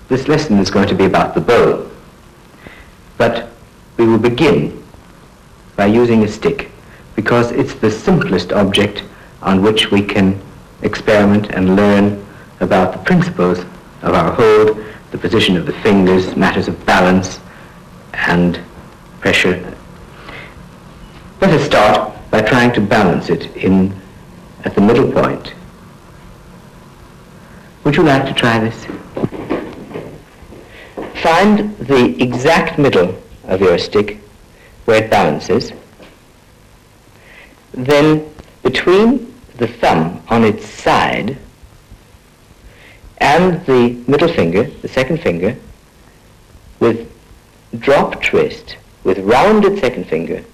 This lesson is going to be about the bow, but we will begin by using a stick because it's the simplest object on which we can experiment and learn about the principles of our hold, the position of the fingers, matters of balance and pressure. Let us start by trying to balance it at the middle point. Would you like to try this? Find the exact middle of your stick where it balances. Then between the thumb on its side and the middle finger, the second finger, with dropped wrist, with rounded second finger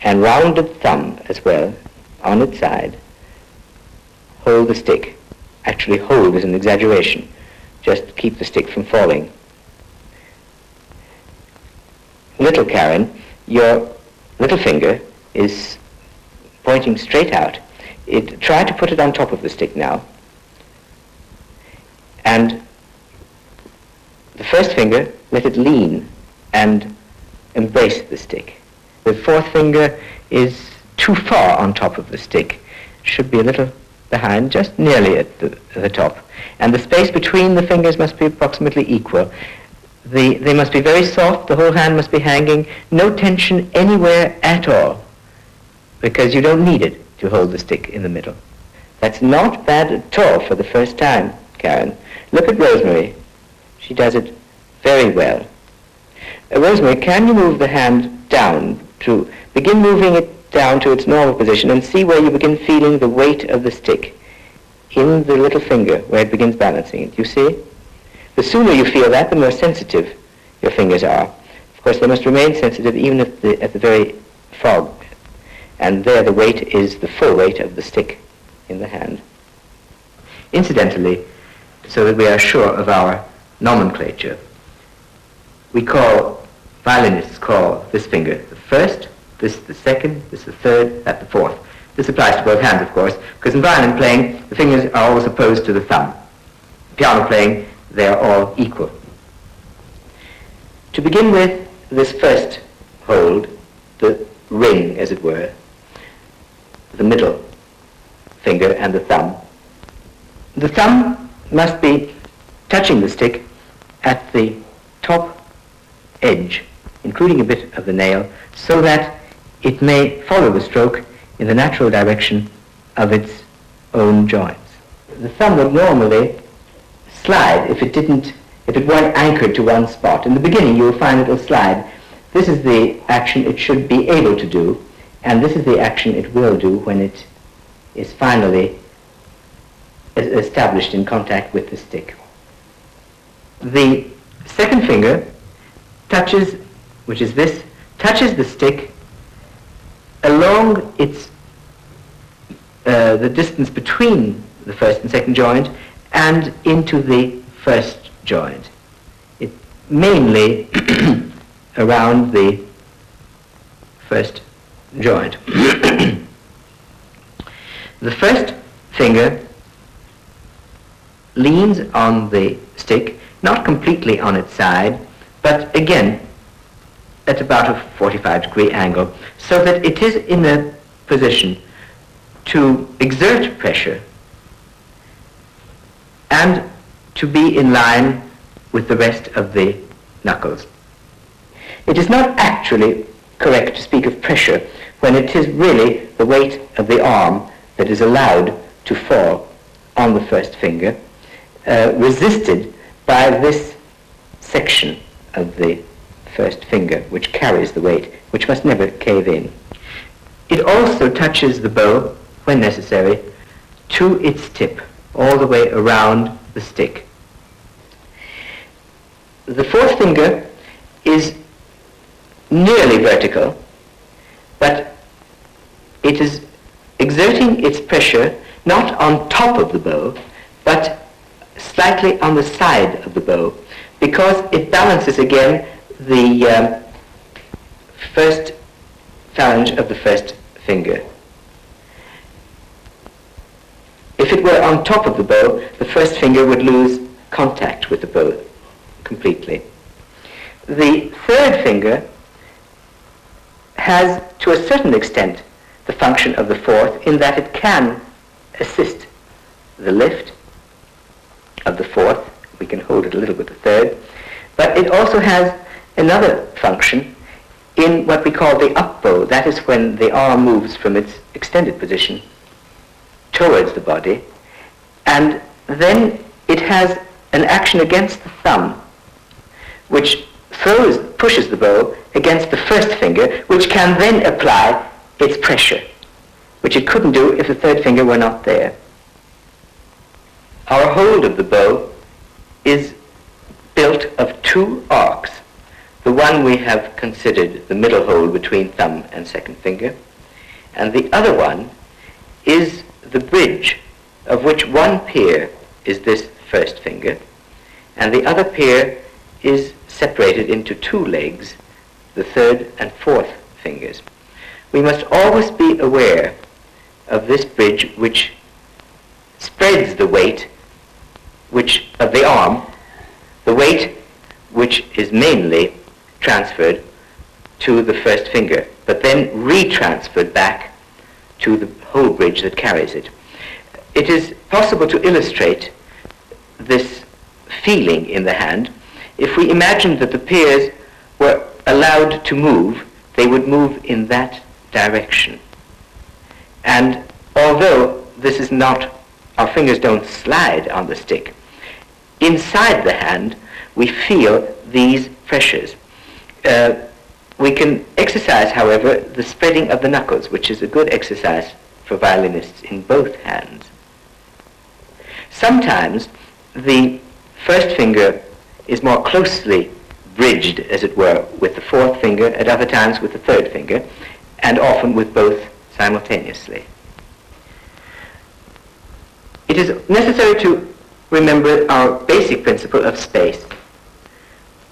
and rounded thumb as well on its side, hold the stick. Actually, hold is an exaggeration. Just keep the stick from falling. Little Karen, your little finger is pointing straight out. Try to put it on top of the stick now. And the first finger, let it lean and embrace the stick. The fourth finger is too far on top of the stick. It should be a little behind, just nearly at the top. And the space between the fingers must be approximately equal. They must be very soft, the whole hand must be hanging, no tension anywhere at all, because you don't need it to hold the stick in the middle. That's not bad at all for the first time, Karen. Look at Rosemary. She does it very well. Rosemary, can you move the hand down to begin moving it down to its normal position and see where you begin feeling the weight of the stick in the little finger where it begins balancing it. You see? The sooner you feel that, the more sensitive your fingers are. Of course, they must remain sensitive even at the very fog. And there the weight is the full weight of the stick in the hand. Incidentally, so that we are sure of our nomenclature, violinists call this finger the first, this the second, this the third, that the fourth. This applies to both hands, of course, because in violin playing, the fingers are always opposed to the thumb. Piano playing, they are all equal. To begin with this first hold, the ring, as it were, the middle finger and the thumb must be touching the stick at the top edge, including a bit of the nail, so that it may follow the stroke in the natural direction of its own joints. The thumb would normally slide if it weren't anchored to one spot. In the beginning you will find it will slide. This is the action it should be able to do, and this is the action it will do when it is finally established in contact with the stick. The second finger touches the stick along the distance between the first and second joint and into the first joint. It mainly around the first joint. The first finger leans on the stick, not completely on its side, but again at about a 45-degree angle, so that it is in a position to exert pressure and to be in line with the rest of the knuckles. It is not actually correct to speak of pressure when it is really the weight of the arm that is allowed to fall on the first finger, resisted by this section of the first finger, which carries the weight, which must never cave in. It also touches the bow, when necessary, to its tip, all the way around the stick. The fourth finger is nearly vertical, but it is exerting its pressure not on top of the bow, but slightly on the side of the bow, because it balances again the first phalange of the first finger. If it were on top of the bow, the first finger would lose contact touch with the bow completely. The third finger has, to a certain extent, the function of the fourth in that it can assist the lift of the fourth. We can hold it a little with the third. But it also has another function in what we call the up bow. That is when the arm moves from its extended position towards the body. And then it has an action against the thumb, which pushes the bow against the first finger, which can then apply its pressure, which it couldn't do if the third finger were not there. Our hold of the bow is built of two arcs. The one we have considered the middle hold between thumb and second finger, and the other one is the bridge, of which one pair is this first finger, and the other pair is separated into two legs, the third and fourth fingers. We must always be aware of this bridge, which spreads the weight of the arm, the weight which is mainly transferred to the first finger, but then retransferred back to the whole bridge that carries it. It is possible to illustrate this feeling in the hand. If we imagined that the pairs were allowed to move, they would move in that direction. And although this is not, our fingers don't slide on the stick, inside the hand we feel these pressures. We can exercise, however, the spreading of the knuckles, which is a good exercise for violinists in both hands. Sometimes the first finger is more closely bridged, as it were, with the fourth finger, at other times with the third finger, and often with both simultaneously. It is necessary to remember our basic principle of space.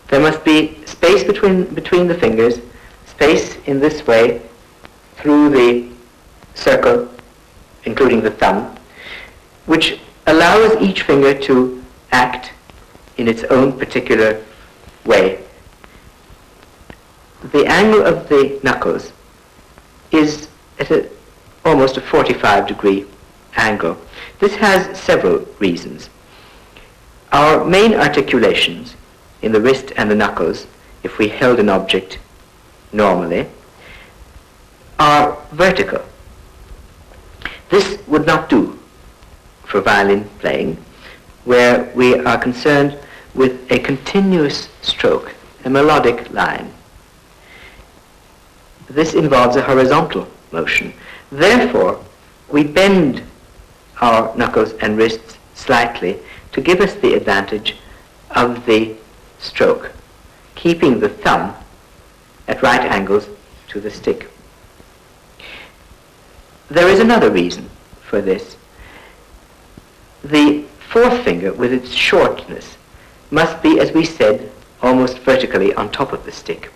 There must be space between the fingers, space in this way through the circle, including the thumb, which allows each finger to act in its own particular way. The angle of the knuckles is at almost a 45-degree angle. This has several reasons. Our main articulations in the wrist and the knuckles, if we held an object normally, are vertical. This would not do for violin playing, where we are concerned with a continuous stroke, a melodic line. This involves a horizontal motion. Therefore, we bend our knuckles and wrists slightly to give us the advantage of the stroke, keeping the thumb at right angles to the stick. There is another reason for this. The fourth finger, with its shortness, must be, as we said, almost vertically on top of the stick.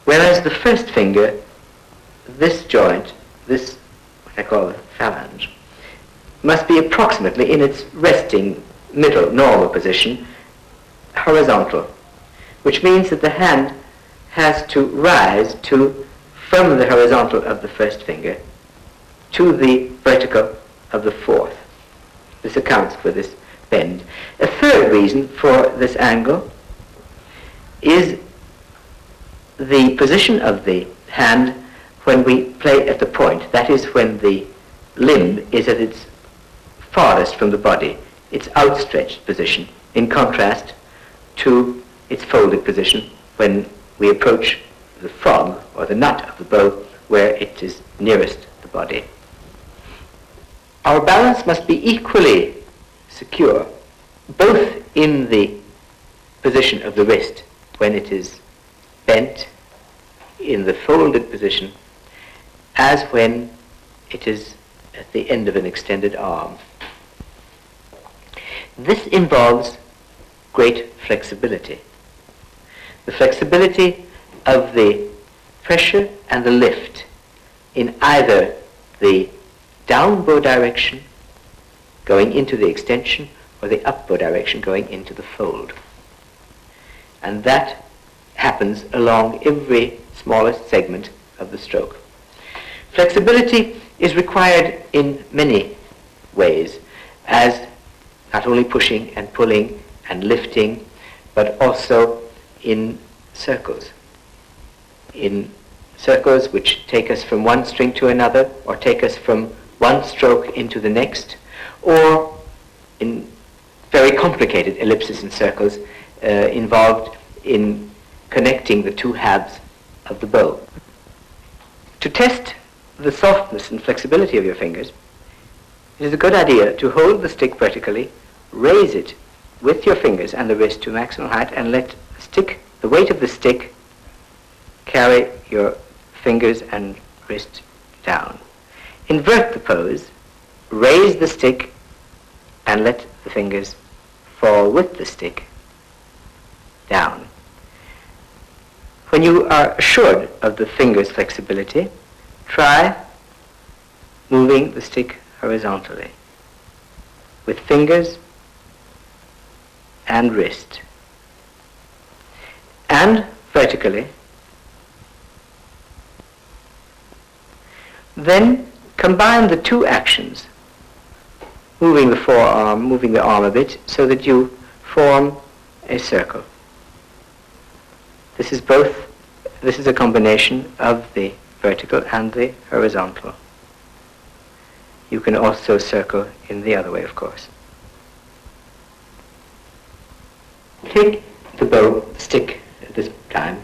Whereas the first finger, this joint, this, what I call the phalange, must be approximately in its resting middle normal position, horizontal, which means that the hand has to rise from the horizontal of the first finger to the vertical of the fourth. This accounts for this bend. A third reason for this angle is the position of the hand when we play at the point. That is, when the limb is at its farthest from the body, its outstretched position, in contrast to its folded position when we approach the frog or the nut of the bow, where it is nearest the body. Our balance must be equally secure, both in the position of the wrist when it is bent in the folded position, as when it is at the end of an extended arm. This involves great flexibility. The flexibility of the pressure and the lift in either the down bow direction, going into the extension, or the upward direction going into the fold. And that happens along every smallest segment of the stroke. Flexibility is required in many ways, as not only pushing and pulling and lifting, but also in circles. In circles which take us from one string to another, or take us from one stroke into the next, or in very complicated ellipses and circles involved in connecting the two halves of the bow. To test the softness and flexibility of your fingers, it is a good idea to hold the stick vertically, raise it with your fingers and the wrist to maximum height, and let the weight of the stick carry your fingers and wrist down. Invert the pose, raise the stick, and let the fingers fall with the stick down. When you are assured of the finger's flexibility, try moving the stick horizontally with fingers and wrist, and vertically. Then combine the two actions, moving the forearm, moving the arm a bit, so that you form a circle. This is a combination of the vertical and the horizontal. You can also circle in the other way, of course. Take the bow, the stick at this time,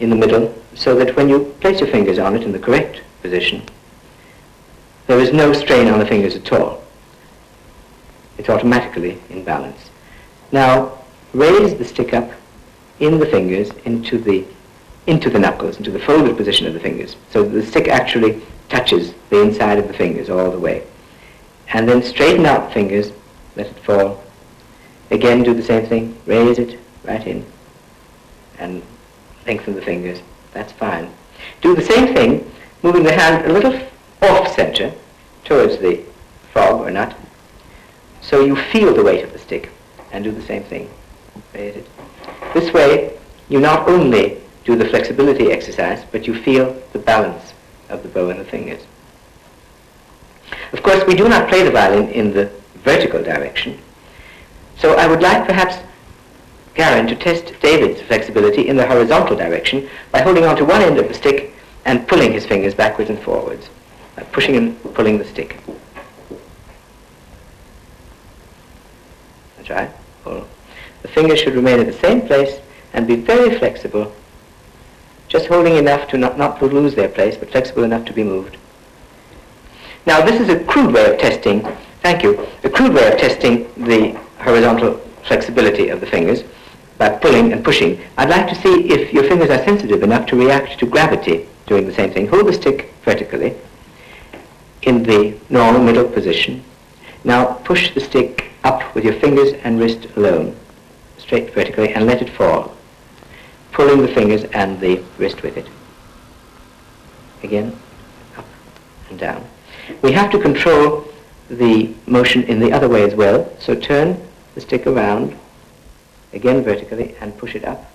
in the middle, so that when you place your fingers on it in the correct position, there is no strain on the fingers at all. It's automatically in balance. Now, raise the stick up in the fingers into the knuckles, into the folded position of the fingers, so that the stick actually touches the inside of the fingers all the way. And then straighten out the fingers, let it fall. Again, do the same thing, raise it right in, and lengthen the fingers. That's fine. Do the same thing, moving the hand a little off-center towards the fob or nut, so you feel the weight of the stick, and do the same thing, raise it. This way, you not only do the flexibility exercise, but you feel the balance of the bow and the fingers. Of course, we do not play the violin in the vertical direction, so I would like perhaps Garen to test David's flexibility in the horizontal direction by holding on to one end of the stick and pulling his fingers backwards and forwards, pushing and pulling the stick. That's right. Pull. The fingers should remain in the same place and be very flexible, just holding enough to not to lose their place, but flexible enough to be moved. Now, this is a crude way of testing, thank you, a crude way of testing the horizontal flexibility of the fingers by pulling and pushing. I'd like to see if your fingers are sensitive enough to react to gravity doing the same thing. Hold the stick vertically in the normal middle position. Now push the stick up with your fingers and wrist alone, straight vertically, and let it fall, pulling the fingers and the wrist with it. Again, up and down. We have to control the motion in the other way as well, so turn the stick around, again vertically, and push it up,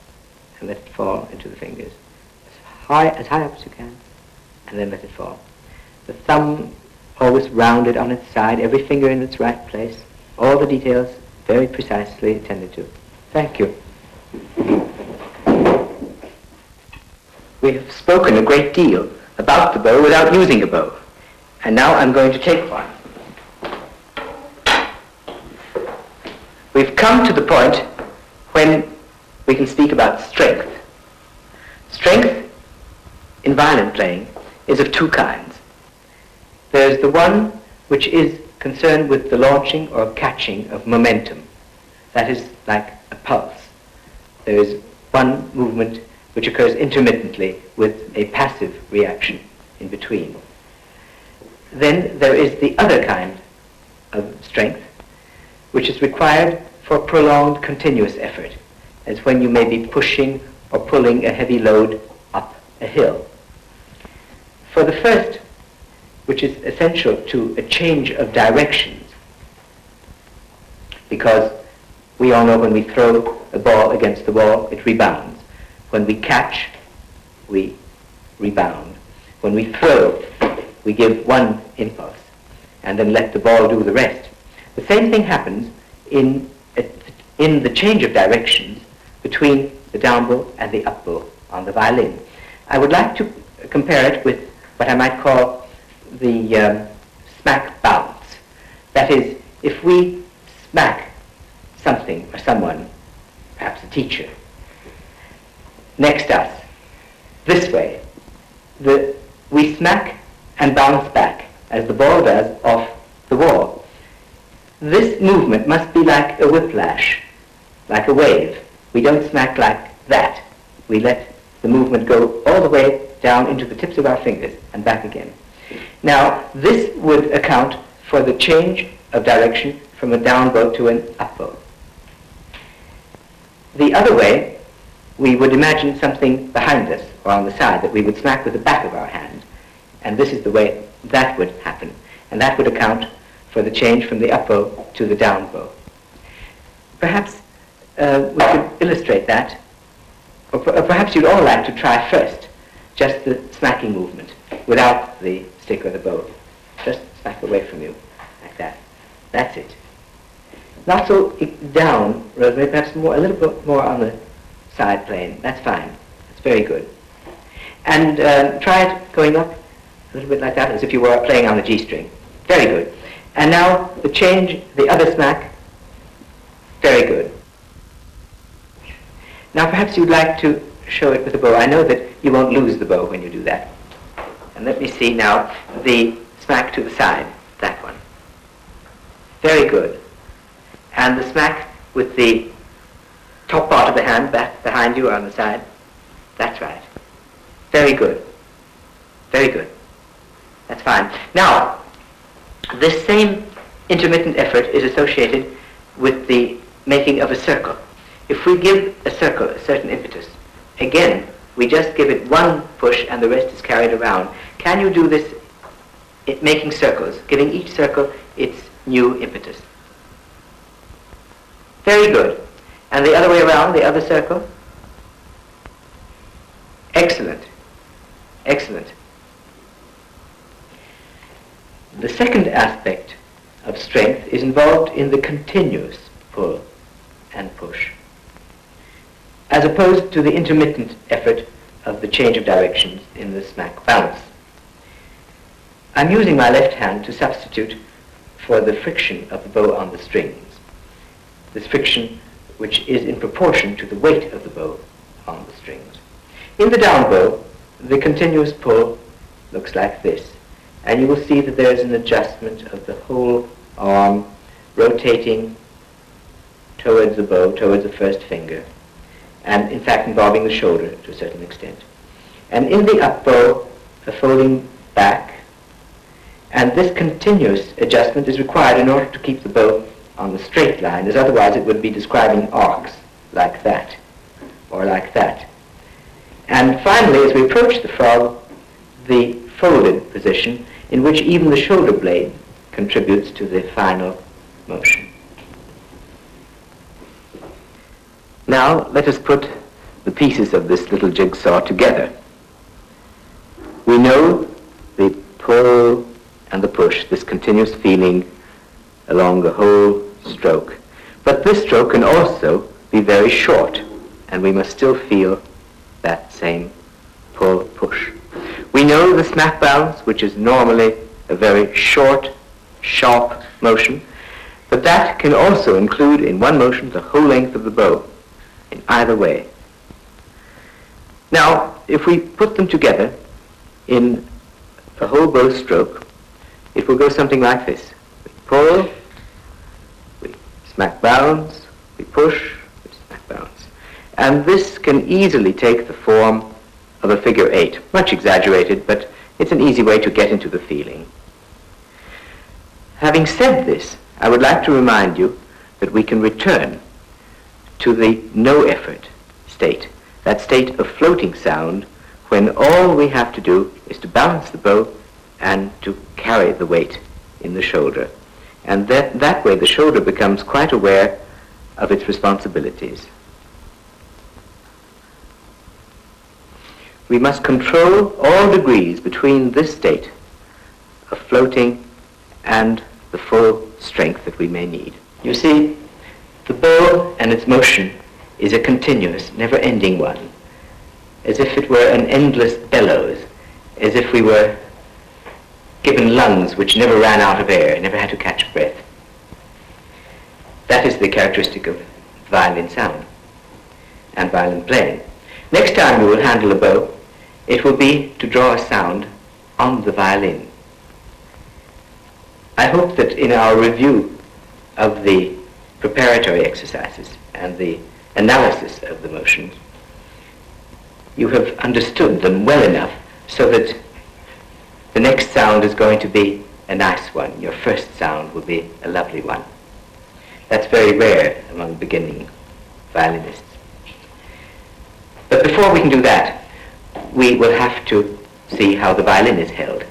and let it fall into the fingers. As high up as you can, and then let it fall. The thumb always rounded on its side, every finger in its right place, all the details very precisely attended to. Thank you. We have spoken a great deal about the bow without using a bow, and now I'm going to take one. We've come to the point when we can speak about strength. Strength in violin playing is of two kinds. There's the one which is concerned with the launching or catching of momentum. That is like a pulse. There is one movement which occurs intermittently with a passive reaction in between. Then there is the other kind of strength, which is required for prolonged continuous effort, as when you may be pushing or pulling a heavy load up a hill. For the first, which is essential to a change of directions, because we all know when we throw a ball against the wall, it rebounds. When we catch, we rebound. When we throw, we give one impulse and then let the ball do the rest. The same thing happens in the change of directions between the down bow and the up bow on the violin. I would like to compare it with what I might call the smack bounce. That is, if we smack something or someone, perhaps a teacher, next us, this way, we smack and bounce back as the ball does off the wall. This movement must be like a whiplash, like a wave. We don't smack like that. We let the movement go all the way down into the tips of our fingers and back again. Now, this would account for the change of direction from a down bow to an up bow. The other way, we would imagine something behind us or on the side that we would smack with the back of our hand. And this is the way that would happen. And that would account for the change from the up bow to the down bow. Perhaps we could illustrate that, or perhaps you'd all like to try first just the smacking movement without the stick or the bow. Just smack away from you, like that. That's it. Not so down, Rosemary, perhaps a little bit more on the side plane. That's fine. That's very good. And try it going up a little bit like that, as if you were playing on the G string. Very good. And now the change, the other smack. Very good. Now perhaps you'd like to show it with a bow. I know that you won't lose the bow when you do that. And let me see now the smack to the side, that one. Very good. And the smack with the top part of the hand back behind you or on the side. That's right. Very good. Very good. That's fine. Now, this same intermittent effort is associated with the making of a circle. If we give a circle a certain impetus, again, we just give it one push and the rest is carried around. Can you do this making circles, giving each circle its new impetus? Very good. And the other way around, the other circle? Excellent. Excellent. The second aspect of strength is involved in the continuous pull and push, as opposed to the intermittent effort of the change of directions in the smack bounce. I'm using my left hand to substitute for the friction of the bow on the strings, this friction which is in proportion to the weight of the bow on the strings. In the down bow, the continuous pull looks like this, and you will see that there's an adjustment of the whole arm rotating towards the bow, towards the first finger, and in fact involving the shoulder to a certain extent. And in the up bow, a folding back, and this continuous adjustment is required in order to keep the bow on the straight line, as otherwise it would be describing arcs like that, or like that. And finally, as we approach the frog, the folded position in which even the shoulder blade contributes to the final motion. Now let us put the pieces of this little jigsaw together. We know the pull and the push, this continuous feeling along the whole stroke. But this stroke can also be very short, and we must still feel that same pull-push. We know the smack bounce, which is normally a very short, sharp motion, but that can also include in one motion the whole length of the bow, in either way. Now, if we put them together in a whole bow stroke, it will go something like this. We pull, we smack bounce, we push, we smack bounce. And this can easily take the form of a figure 8, much exaggerated, but it's an easy way to get into the feeling. Having said this, I would like to remind you that we can return to the no effort state, that state of floating sound when all we have to do is to balance the bow and to carry the weight in the shoulder. And that way the shoulder becomes quite aware of its responsibilities. We must control all degrees between this state of floating and the full strength that we may need. You see, the bow and its motion is a continuous, never-ending one, as if it were an endless bellows, as if we were given lungs which never ran out of air, never had to catch breath. That is the characteristic of violin sound and violin playing. Next time we will handle a bow, it will be to draw a sound on the violin. I hope that in our review of the preparatory exercises and the analysis of the motions, you have understood them well enough so that the next sound is going to be a nice one. Your first sound will be a lovely one. That's very rare among beginning violinists. But before we can do that, we will have to see how the violin is held.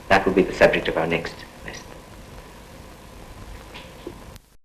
That will be the subject of our next